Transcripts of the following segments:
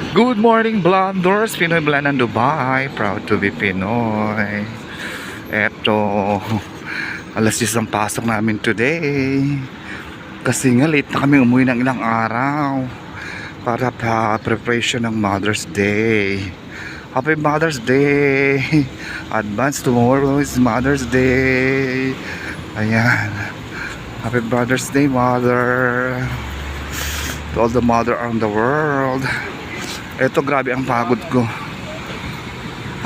Good morning, Blonders! Pinoy Blend ng Dubai. Proud to be Pinoy. Eto, alas 10 ang pasok namin today. Kasi nga late na kami umuwi ng ilang araw para preparation ng Mother's Day. Happy Mother's Day! Advance, tomorrow is Mother's Day. Ayan. Happy Mother's Day, Mother. To all the mother around the world. Eto, grabe ang pagod ko.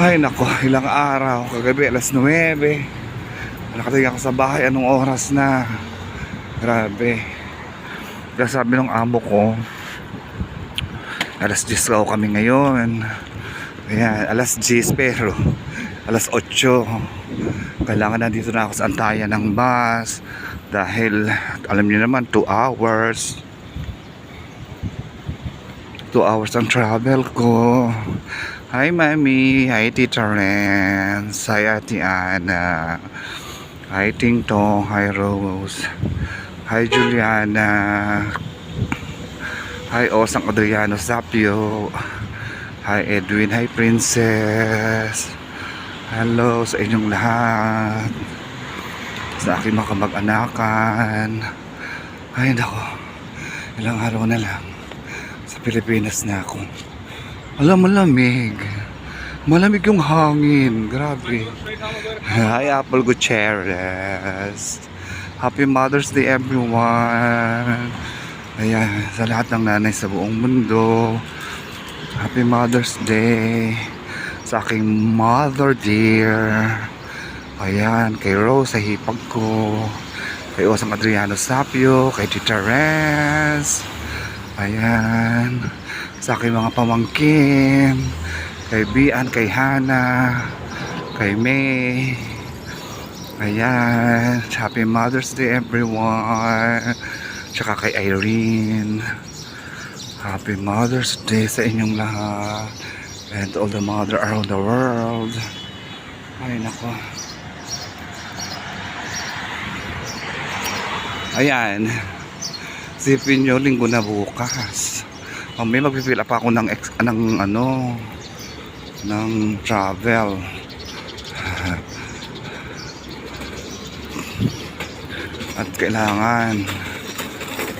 Ay nako, ilang araw. Kagabi alas 9. Nakatayo ako sa bahay. Anong oras na? Grabe. Kaya sabi ng amo ko, alas 10 raw kami ngayon. Ayan, alas 10 pero alas 8. Kailangan na dito na ako sa antayan ng bus. Dahil alam niyo naman 2 hours. 2 hours ang travel ko. Hi Mami, hi Tita Renz, hi Ate Ana, hi Ting Tong, hi Rose, hi Juliana, hi Osang Adriano Sapio, hi Edwin, hi Princess. Hello sa inyong lahat, sa aking mga kamag-anakan. Ay nako, ilang araw na lang Pilipinas na ako. Alam, malamig. Malamig yung hangin. Grabe. Hi, Apple Gutierrez. Happy Mother's Day, everyone. Ayan, sa lahat ng nanay sa buong mundo. Happy Mother's Day. Sa aking mother dear. Ayan, kay Rose sa hipag ko. Kay Osang Adriano Sapio. Kay Tita Renz. Ayan, sa aking mga pamangkin, kay Bian, kay Hana, kay May. Ayan, happy Mother's Day everyone. Tsaka kay Irene, happy Mother's Day sa inyong lahat, and all the mother around the world. Ay nako. Ayan, sipin nyo, linggo na bukas. May magpipila pa ako ng travel. At kailangan,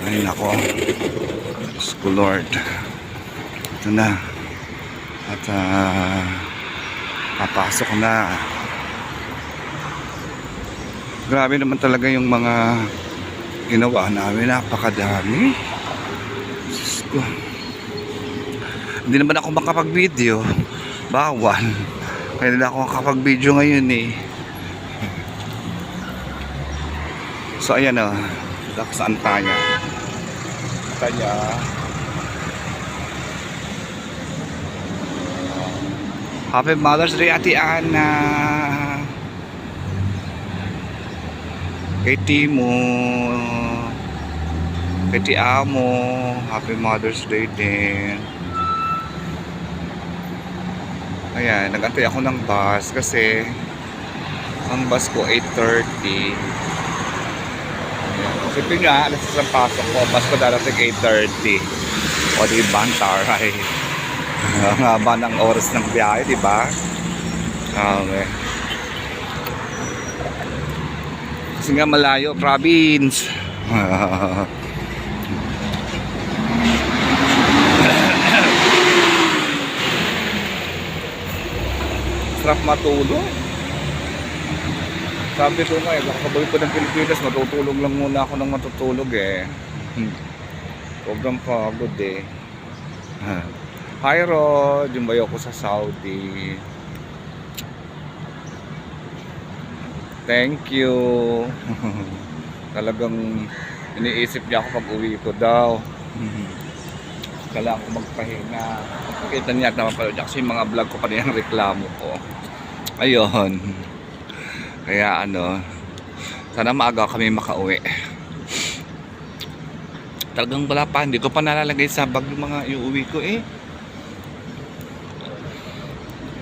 ay nako, Diyos ko Lord, ito na. At papasok na. Grabe naman talaga yung mga ginawa namin, napakadami. Diyos ko. Hindi naman ako makapag-video, bawal. Kaya hindi ako makapag-video ngayon eh. So ayan o, dito sa Antaya. Antaya. Happy Mother's Day, Ate Ana. Kay Timo, kay Tiamo, happy Mother's Day din. Ayan, nag-antay ako ng bus kasi ang bus ko 8:30. Ayan, sipin nyo alas 10 ang pasok ko, bus ko darating 8:30. O diba, ang taray. Ang haba ng oras ng biyahe, diba? Okay. Kasi nga malayo, province. Sarap matulog. Sabi ko nga, kakabalik ko ng Pilipinas, matutulog lang muna ako ng matutulog eh. Sobrang pagod eh. Hi Rod, yung bayo ko sa Saudi. Thank you. Talagang iniisip niya ako pag uwi ko daw. Kailangan ko magpahinga. Kita niya at napapalood niya kasi yung mga vlog ko pa rin ang reklamo ko. Ayun. Kaya sana maaga kami makauwi. Talagang wala pa. Hindi ko pa nalalagay sa bag yung mga iuwi ko eh.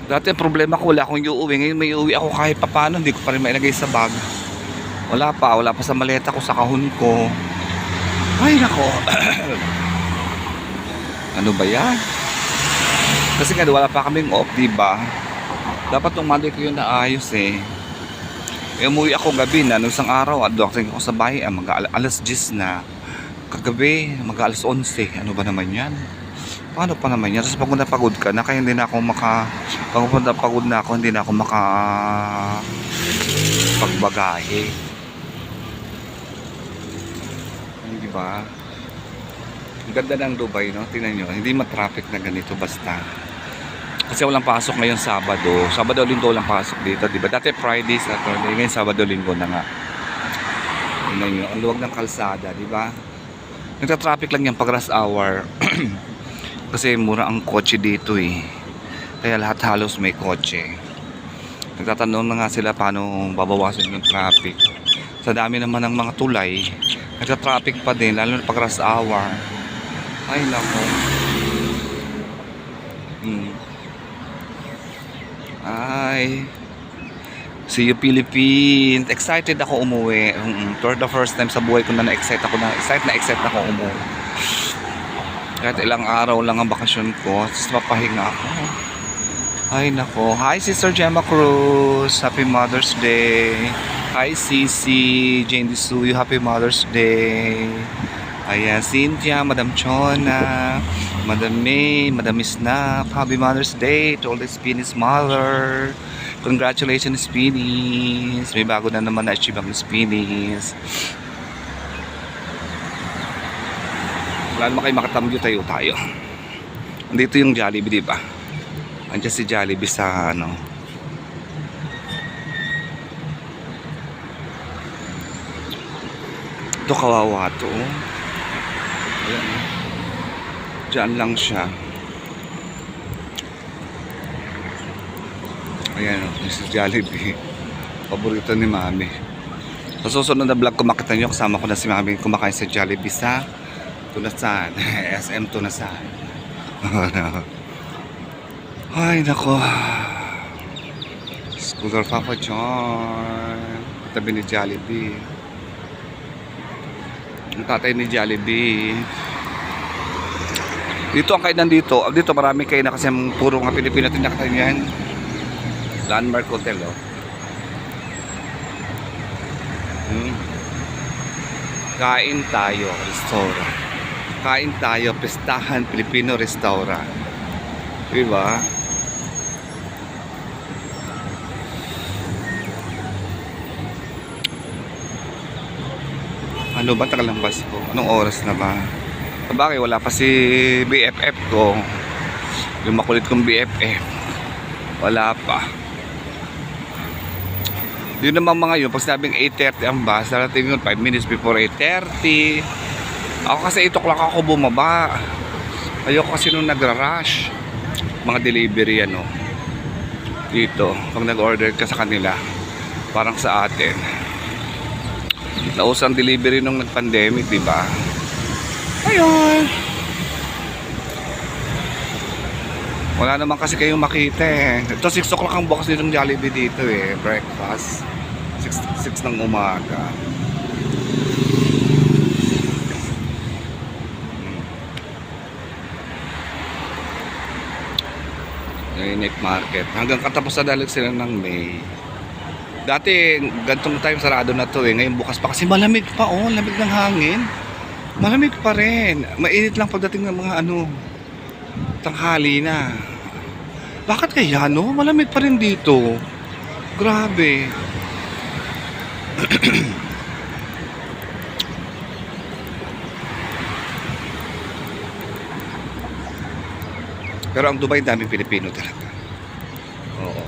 Dati ang problema ko, wala akong iuwi. Ngayon may iuwi ako kahit papano, hindi ko pa rin mailagay sa bag. Wala pa sa maleta ko, sa kahon ko. Ay nako. Ano ba yan? Kasi nga wala pa kaming off, diba? Dapat nung Monday ko yun naayos eh. Umuwi ako gabi na, nung isang araw, doon ako sa bahay, alas 10 na. Kagabi, alas 11. Ano ba naman yan? Paano pa naman yan? Tapos pagod na pagod ka na, kaya hindi na ako pagod na ako, hindi na ako pagbagahe. Di ba? Ang ganda ng Dubai, no? Tingnan nyo, hindi matraffic na ganito basta. Kasi walang pasok ngayon Sabado, Linggo lang pasok dito, di ba? Dati Friday, Saturday, ngayon Sabado, Linggo na nga. Tingnan nyo, ang luwag ng kalsada, di ba? Nagta-traffic lang yan pag rush hour. Kasi mura ang kotse dito eh. Kaya lahat halos may kotse. Nagtatanong na nga sila paano babawasan yung traffic. Sa dami naman ng mga tulay, nagta-traffic pa din, lalo na pag rush hour. Ay nako. Ay, see you Philippines. Excited ako umuwi. For the first time sa buhay ko na na-excite ako ako umuwi. Kahit ilang araw lang ang bakasyon ko, tapos mapahinga ako. Ay nako. Hi Sister Gemma Cruz, Happy Mother's Day. Hi Sisi, Jane Disuyo, Happy Mother's Day. Ayan, Cynthia, Madam Chona, Madam May, Madam Isnap, Happy Mother's Day to all the Spinny's mother. Congratulations Spinny's. May bago na naman na-achieve ang Spinny's. Wala naman kayo makatamyo, tayo. Andito yung Jollibee, diba? Andiyan si Jollibee sa ano. Ito kawawa to. Ayan. Diyan lang siya. Ayan, Mr. Jollibee. Paborito ni Mami. Sa susunod na vlog ko makita nyo, kasama ko na si Mami kumakain sa Jollibee sa Tunasan. SM Tunasan. Ay, nako. Scooter Papa John. Tabi ni Jollibee. Ang tatay ni Jollibee. Dito ang kainan dito. Dito marami kainan kasi puro mga Pilipino tinakatan yan. Landmark Hotel, oh. Kain tayo, restaurant. Kain tayo, Pistahan Filipino Restaurant. Diba? Ano ba, tagal ng bus ko? Anong oras na ba? Sabagay, wala pa si BFF ko. Yung makulit kong BFF. Wala pa. Yun naman mga yun, pag sinabing 8:30 ang bus, darating yun 5 minutes before 8:30. Ako kasi 8 o'clock ako bumaba. Ayoko kasi nung nagra-rush. Mga delivery ano. Dito, pag nag-order ka sa kanila, parang sa atin. Nausang delivery nung nag-pandemic, di ba? Ayun. Wala naman kasi kayong makita eh. Ito 6 o'clock ang bukas nitong Jollibee dito eh. Breakfast. 6 ng umaga. Night market. Hanggang katapusan dalag sila ng May. Dati, gantong time sarado na to eh. Ngayon bukas pa kasi malamig pa oh. Lamig ng hangin. Malamig pa rin. Mainit lang pagdating ng mga ano, tanghali na. Bakit kaya no? Malamig pa rin dito. Grabe. Pero ang Dubai daming Pilipino talaga. Oo.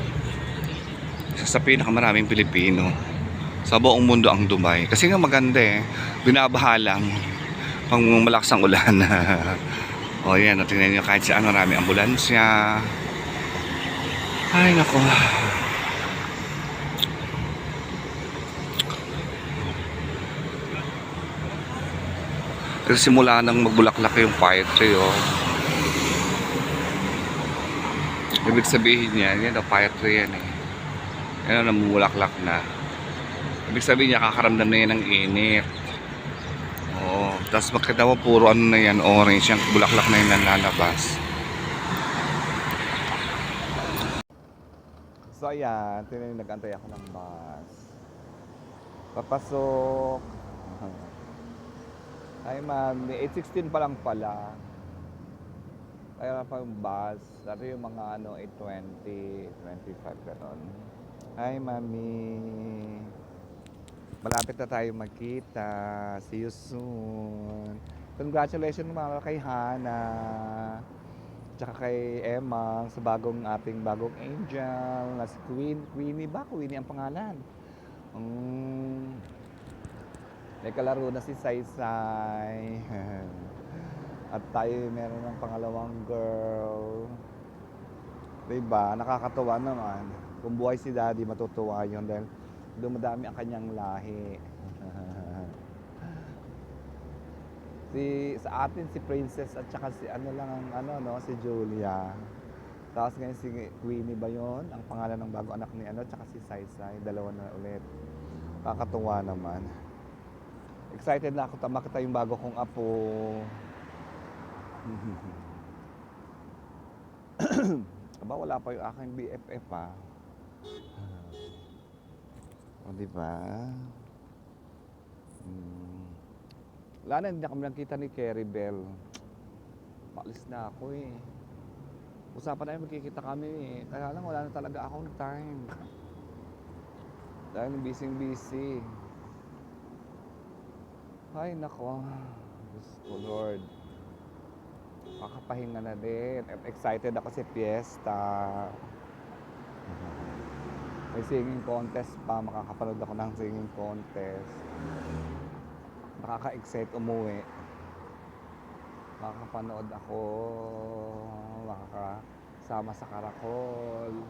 Isa sa pinakamaraming Pilipino sa buong mundo ang Dubai. Kasi nga maganda eh. Binabaha lang pang malakas ang ulan. O yan, tingnan nyo kahit saan marami ambulansya. Ay nako. Kasi simula nang magbulaklak yung fire tree oh. Ibig sabihin yan, yan o fire tree yan eh. Yan o namumulaklak na. Ibig sabihin niya kakaramdam na yan ng init. Oo. Tapos makita mo puro ano na yan, orange, yung bulaklak na yan lalabas. So ayan, nag-antay ako ng bus. Papasok. Ay ma'am, 8:16 pa lang pala. Kaya pa yung bus. Dati yung mga 8:20, 25 ganon. Hi mami. Malapit na tayo magkita. See you soon. Congratulations mga kay Hana. Tsaka kay Emma sa ating bagong angel na si Queenie ba? Queenie ang pangalan. May kalaro na si Saysay. At tayo meron ng pangalawang girl. Diba? Nakakatuwa naman. Kung buhay si Daddy, matutuwa yun dahil dumadami ang kanyang lahi. Sa atin si Princess at saka si si Julia. Tapos ngayon si Queenie ba yun? Ang pangalan ng bago anak ni tsaka si Saysay. Dalawa na ulit. Kakatuwa naman. Excited na ako makita yung bago kong apo. Aba, wala pa yung aking BFF pa. O, diba? Wala na, hindi na kami nakita ni Kerry Bell. Maalis na ako eh. Usapan na magkikita kami eh. Kaya lang wala na talaga akong time. Dahil busy. Ay nako. Diyos ko Lord. Kakapahinga na din. I'm excited ako sa fiesta. May singing contest pa. Makakapanood ako ng singing contest. Nakaka-excite umuwi. Makakapanood ako. Makakasama sa karakol.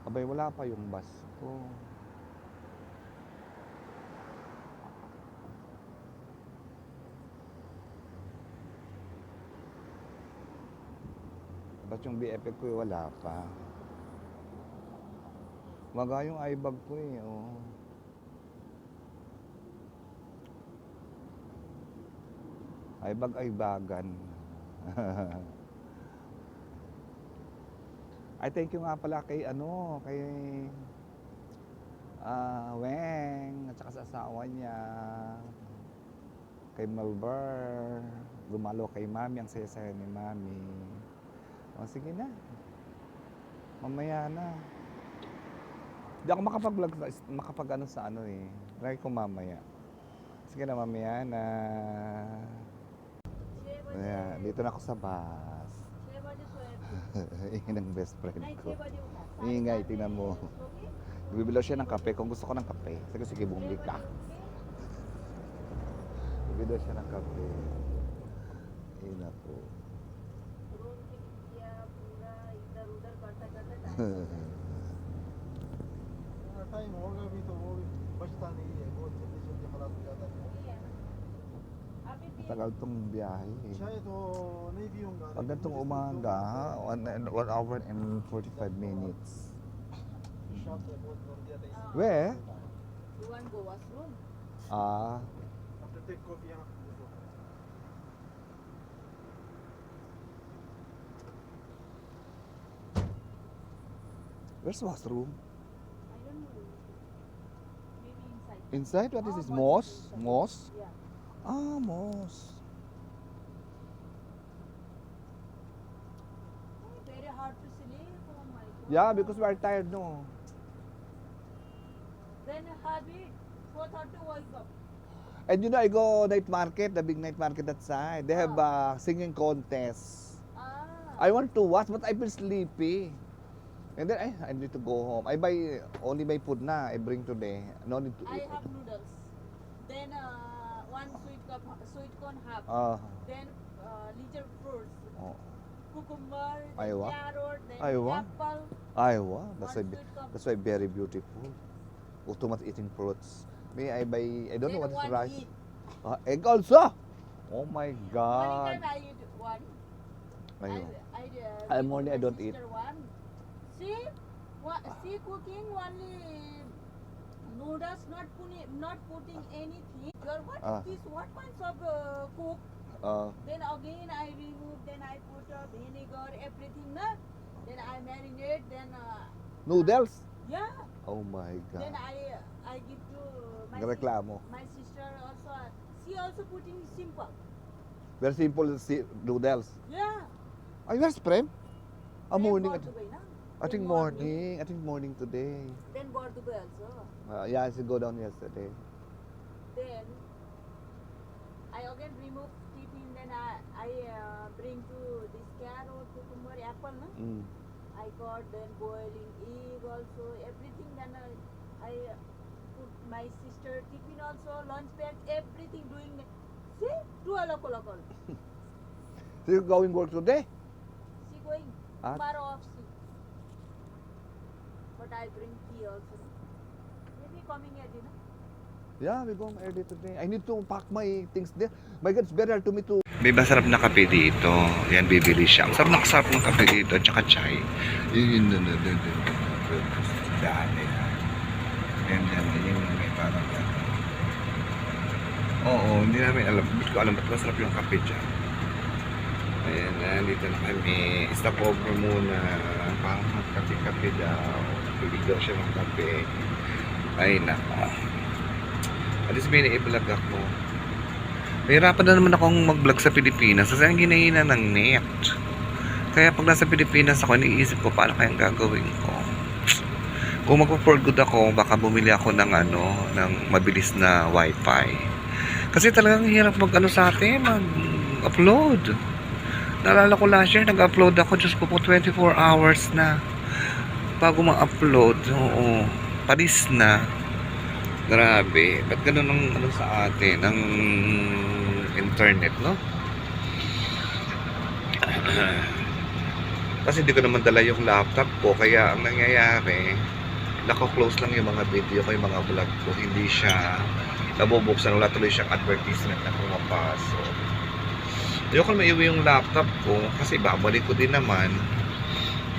Abay, wala pa yung bus ko. Ba't yung BFF ko wala pa? Maga yung iBag ko eh, oh. iBagan. Ay, thank you nga pala kay Weng at saka sa asawa niya. Kay Melbar. Lumalo kay Mami, ang saya-saya ni Mami. O, sige na. Mamaya na. Hindi ako makapag-vlog, sa eh. Try ko mamaya. Sige na, mamaya na. Ayan, dito na ako sa bus. Ingay ng best friend ko. Ingay, tingnan mo. Bibilo siya ng kape kung gusto ko ng kape. Sige, bumili ka. Bibilo siya ng kape. Ayun na po. Time होगा भी तो वो भी बचता नहीं है बहुत जल्दी जल्दी खराब हो जाता है Matagal tong biyahe eh. शायद वो नहीं भी होगा Pag ganitong umaga, 1 hour and 45 minutes. Shop में बहुत गंदिया था Where? You want go washroom? After take coffee यहाँ Where's washroom? I don't know. Maybe inside. Inside? What is this? one Moss? is inside. Moss? Yeah. Moss. Very hard to sleep. Oh my God. Yeah, because we are tired, no? Then habit. 4:30 wake up. And I go night market, the big night market that side. They have singing contest. I want to watch, but I feel sleepy. And then I need to go home. I only buy food na. I bring today. No need to I eat. have noodles. Then one sweet corn half. Then little fruits. Oh. Cucumber, then Aywa. carrot, then Aywa. apple. Aywa. One sweet cup. That's why very beautiful. Too much eating fruits. Me, I don't know Then what is one rice. eat. Egg also. Oh my One God. time I eat one. Ayun. I I'm only, I don't eat. One. See cooking only noodles, not putting anything. What is this? What kinds of cook? Then again I remove, then I put vinegar, everything, na? Then I marinate, then Noodles? yeah. Oh my Then God. I give to my Reklamo. my sister also. She also putting simple. Very simple noodles. Yeah. Ay, where's Prem? Then Morning. Gordubai, na? I think Then morning. I think morning today. Then Gordubai also. Yeah, I should go down yesterday. Then I again remove tiffin. Then I bring to this carrot, cucumber, apple, na? Mm. I got then boiling egg also, everything. Then I put my sister tiffin also, lunch bag, everything doing. See, do a local. So you're going work today? She going Ah. tomorrow off she. But I bring tea also. Maybe coming at dinner. Yeah, we go early today. I need to pack my things there. My God, it's better to me to... May masarap na kape dito. Yan, bibili siya. Masarap ng kape dito, tsaka chai. Yun. Dami. Yan, yung may parang yan. Oo, hindi namin alam. Hindi ko alam ba't masarap yung kape dyan. Ayan, dito na kami. Stop over muna. Parang magkape-kape daw. Bili daw siya ng kape. Ay, nako. At least may na-vlog ako. Mahirapan na naman akong mag-vlog sa Pilipinas kasi ang ginahina ng net. Kaya pag nasa Pilipinas ako, iniisip ko paano kayang gagawin ko. Kung mag-for good ako, baka bumili ako ng ng mabilis na wifi. Kasi talagang hirap sa atin, mag-upload. Naalala ko last year, nag-upload ako, Diyos ko po, 24 hours na. Bago ma-upload, oo, palis na. Grabe, ba't ganun ang sa atin, ang internet, no? Kasi hindi ko naman dala yung laptop ko, kaya ang nangyayari, naka-close lang yung mga video ko, yung mga vlog ko, hindi siya nabubuksan, wala tuloy siyang advertisement na pumapasok. Ayoko na maiwi yung laptop ko, kasi babalik ko din naman.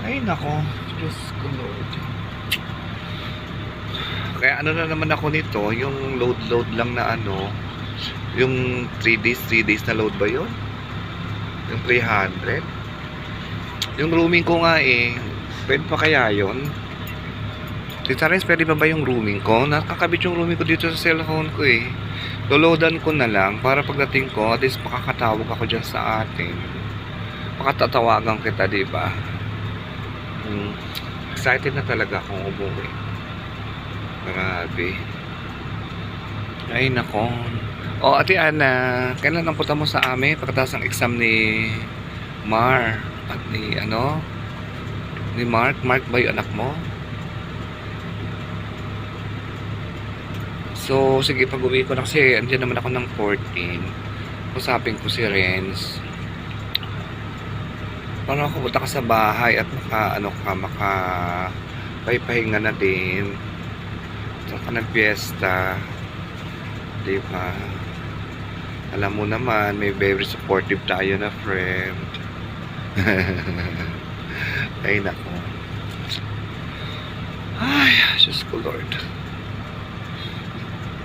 Ay nako, Diyos ko Lord. Kaya na naman ako nito, yung load lang na yung 3 days na load ba yun? Yung 300. Yung roaming ko nga pwede pa kaya yun? Tita Rez, pwede ba yung roaming ko? Nakakabit yung roaming ko dito sa cellphone ko Loloadan ko na lang para pagdating ko, at least makakatawag ako dyan sa atin. Makatatawagan kita, diba? Excited na talaga akong umuwi. Grabe. Ay nako. Ate Ana, kailan ang punta mo sa amin pagkatapos ng exam ni Mar at ni ni Mark ba yung anak mo? So sige, pag uwi ko na kasi andyan naman ako ng 14. Usapin ko si Renz para ako punta ka sa bahay at maka pahipahinga na din. Saka nag-fiesta, di ba? Alam mo naman, may very supportive tayo na friend. Ay nako. Ay, Diyos ko Lord.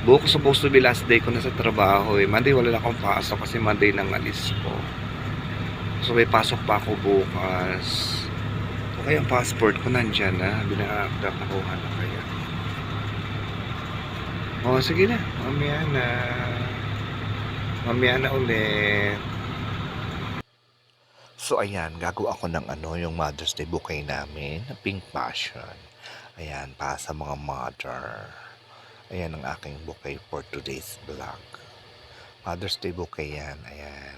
Bukas supposed to be last day ko na sa trabaho Monday wala na akong pasok kasi Monday nang alis ko. So may pasok pa ako bukas. Okay, ang passport ko nandyan na. Bina-update nakuha na kaya. Sige na. Mamaya na ulit. So, ayan. Gagawa ako ng yung Mother's Day bouquet namin. Pink Passion. Ayan. Para sa mga mother. Ayan ang aking bouquet for today's vlog. Mother's Day bouquet yan. Ayan.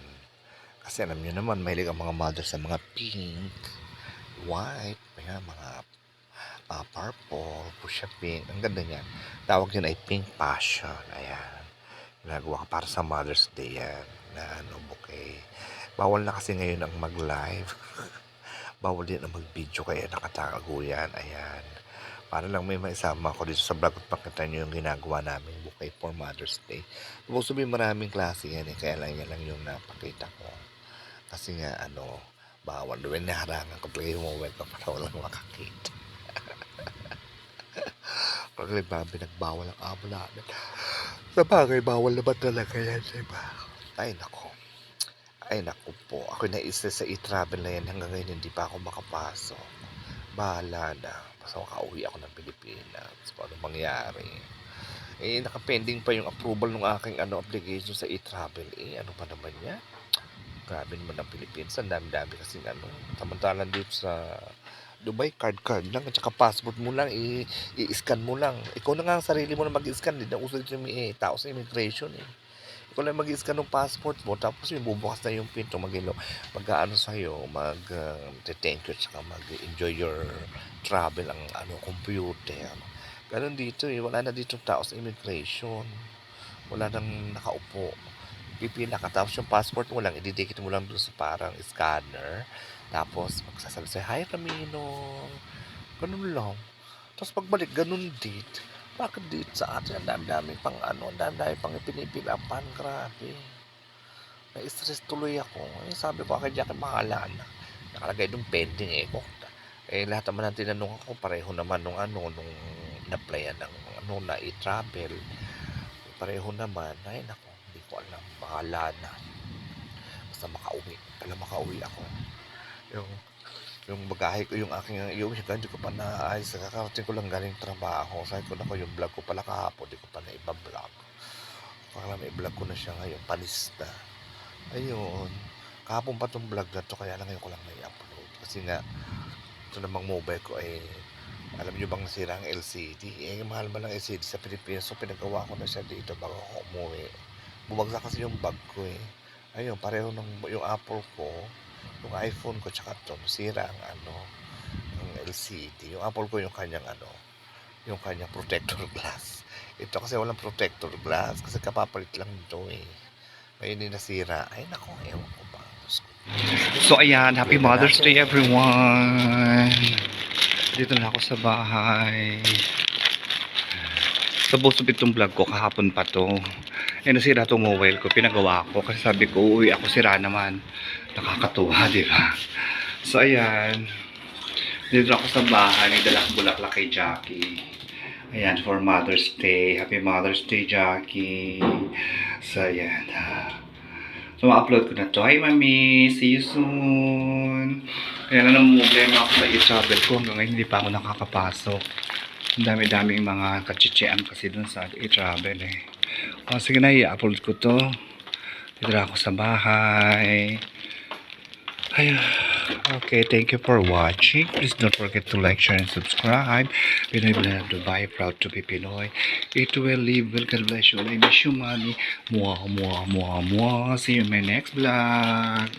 Kasi alam nyo naman, mahilig ang mga mother sa mga pink, white, ayan, mga purple, fuchsia pink. Ang ganda niyan. Tawag yun ay Pink Passion. Ayan. Ginagawa ka para sa Mother's Day yan. Na bouquet. Bawal na kasi ngayon ang mag-live. Bawal din ang mag-video kaya nakatago yan. Ayan. Para lang may maisama ko dito sa vlog at pakita nyo yung ginagawa namin bouquet for Mother's Day. Supposed to be maraming klase yan kaya lang yan lang yung napakita ko. Kasi nga bawal doon naharangan kapag yung mobile ko para walang makakita. Pag pinagbawal ang amo namin. Sa bagay, bawal naman talaga yan, diba? Ay, nako. Ay naku po, ako naisa sa e-travel na yan hanggang ngayon hindi pa ako makapasok. Bahala na, basta makauwi ako ng Pilipinas kung ano mangyari. Naka-pending pa yung approval ng aking application sa e-travel. Ano pa naman yan? Grabe naman ang Philippines, ang dami-dami kasing samantalang dito sa Dubai, card lang at saka passport mo lang, i-scan mo lang. Ikaw na nga ang sarili mo na mag-scan, hindi na uso dito yung tao sa immigration Ikaw lang mag-scan ng passport mo, tapos yung bubukas na yung pinto, mag-ano sa'yo, thank you, at saka mag-enjoy your travel ang computer. Ganun dito wala na dito tao sa immigration. Wala nang nakaupo. Pipila ka, tapos yung passport mo lang, ididikit mo lang doon sa parang scanner. Tapos, magsasabi sa'yo, hi Ramino. Ganun lang. Tapos pagbalik, ganun dito. Bakit dito sa atin, ang dami-dami pang ang dami-dami pang ipinipilapan. Grabe. Na-stress tuloy ako. Sabi ko, kay Jackie, mahala na. Nakalagay doon pending lahat naman ang tinanong ako, pareho naman nung na-playa ng na i-travel. Pareho naman. Ay, nako, hindi ko alam. Bahala na. Basta makauwi ako. Yung bagahe ko, yung aking hindi ko pa naayos. Kakarating ko lang galing trabaho. Sabi ko na yung vlog ko pala kahapon, hindi ko pa na iba-vlog. Para may vlog ko na siya ngayon, panis na. Ayun. Kahapon pa tong vlog na to, kaya lang ngayon ko lang na-upload. Kasi nga, ito namang mobile ko alam nyo bang nasira ang LCD? Mahal ba ng LCD sa Pilipinas? So, pinagawa ko na siya dito bago ako umuwi. Bumagsak kasi yung bag ko Ayun, pareho yung Apple ko, yung iPhone ko, tsaka ito, nasira ang ang LCD. Yung Apple ko, yung kanyang protector glass. Ito kasi walang protector glass kasi kapapalit lang ito Ngayon nasira. Ay, nako, ewan ko ba. So, ayan, happy Mother's Day, everyone. Dito na ako sa bahay. Supposed to be itong vlog ko, kahapon pa to. Nasira itong mobile ko, pinagawa ko. Kasi sabi ko, uwi ako, sira naman. Nakakatuwa, di ba? So, ayan. Dito ako sa bahay, nagdala ko bulaklak kay Jackie. Ayan, for Mother's Day. Happy Mother's Day, Jackie. So, ayan. So, ma-upload ko na to. Hi, Mami! See you soon! Kaya na problema ako sa e-travel ko. Hanggang ngayon, hindi pa ako nakakapasok. Ang dami-daming mga kachichian kasi dun sa e-travel sige na, i-upload ko to. Dito na ako sa bahay. Ayun. Okay, thank you for watching. Please don't forget to like, share, and subscribe. Pinoy Vlog Dubai, proud to be Pinoy. It will live well. God bless you. I miss you, mommy. Mwah, mwah, mwah, mwah. See you in my next vlog.